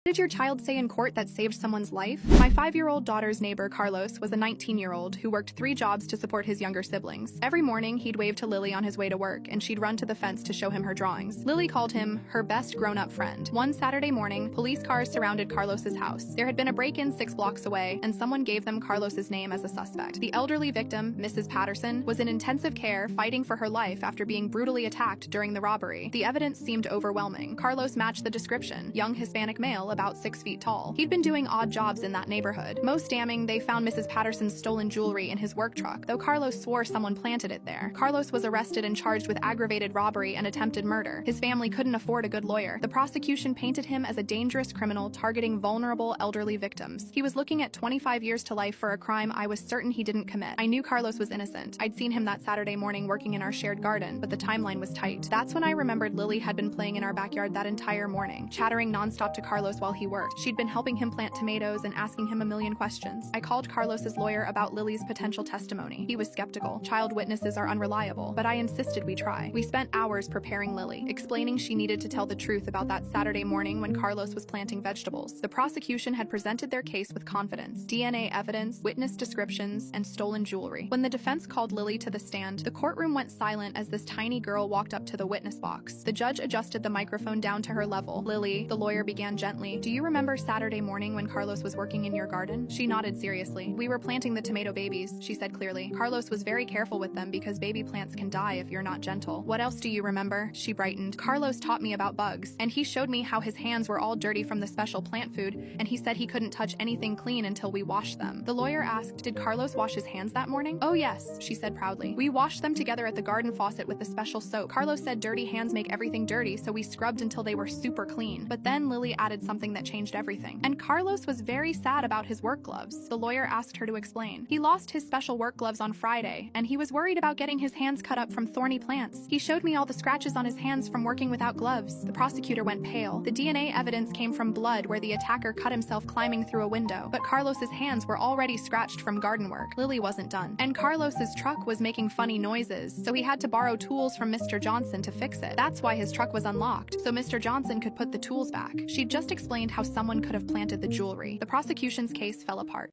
What did your child say in court that saved someone's life? My 5-year-old daughter's neighbor, Carlos, was a 19-year-old who worked 3 jobs to support his younger siblings. Every morning, he'd wave to Lily on his way to work, and she'd run to the fence to show him her drawings. Lily called him her best grown-up friend. One Saturday morning, police cars surrounded Carlos's house. There had been a break-in 6 blocks away, and someone gave them Carlos's name as a suspect. The elderly victim, Mrs. Patterson, was in intensive care fighting for her life after being brutally attacked during the robbery. The evidence seemed overwhelming. Carlos matched the description: young Hispanic male, about 6 feet tall. He'd been doing odd jobs in that neighborhood. Most damning, they found Mrs. Patterson's stolen jewelry in his work truck, though Carlos swore someone planted it there. Carlos was arrested and charged with aggravated robbery and attempted murder. His family couldn't afford a good lawyer. The prosecution painted him as a dangerous criminal targeting vulnerable elderly victims. He was looking at 25 years to life for a crime I was certain he didn't commit. I knew Carlos was innocent. I'd seen him that Saturday morning working in our shared garden, but the timeline was tight. That's when I remembered Lily had been playing in our backyard that entire morning, chattering nonstop to Carlos while he worked. She'd been helping him plant tomatoes and asking him a million questions. I called Carlos's lawyer about Lily's potential testimony. He was skeptical. Child witnesses are unreliable, but I insisted we try. We spent hours preparing Lily, explaining she needed to tell the truth about that Saturday morning when Carlos was planting vegetables. The prosecution had presented their case with confidence: DNA evidence, witness descriptions, and stolen jewelry. When the defense called Lily to the stand, the courtroom went silent as this tiny girl walked up to the witness box. The judge adjusted the microphone down to her level. "Lily," the lawyer began gently, "do you remember Saturday morning when Carlos was working in your garden?" She nodded seriously. "We were planting the tomato babies," she said clearly. "Carlos was very careful with them because baby plants can die if you're not gentle." "What else do you remember?" She brightened. "Carlos taught me about bugs, and he showed me how his hands were all dirty from the special plant food, and he said he couldn't touch anything clean until we washed them." The lawyer asked, "Did Carlos wash his hands that morning?" "Oh yes," she said proudly. "We washed them together at the garden faucet with the special soap. Carlos said dirty hands make everything dirty, so we scrubbed until they were super clean." But then Lily added something that changed everything. "And Carlos was very sad about his work gloves." The lawyer asked her to explain. "He lost his special work gloves on Friday, and he was worried about getting his hands cut up from thorny plants. He showed me all the scratches on his hands from working without gloves." The prosecutor went pale. The DNA evidence came from blood where the attacker cut himself climbing through a window, but Carlos's hands were already scratched from garden work. Lily wasn't done. And Carlos's truck was making funny noises, so he had to borrow tools from Mr. Johnson to fix it. That's why his truck was unlocked, so Mr. Johnson could put the tools back. She'd just explained how someone could have planted the jewelry. The prosecution's case fell apart.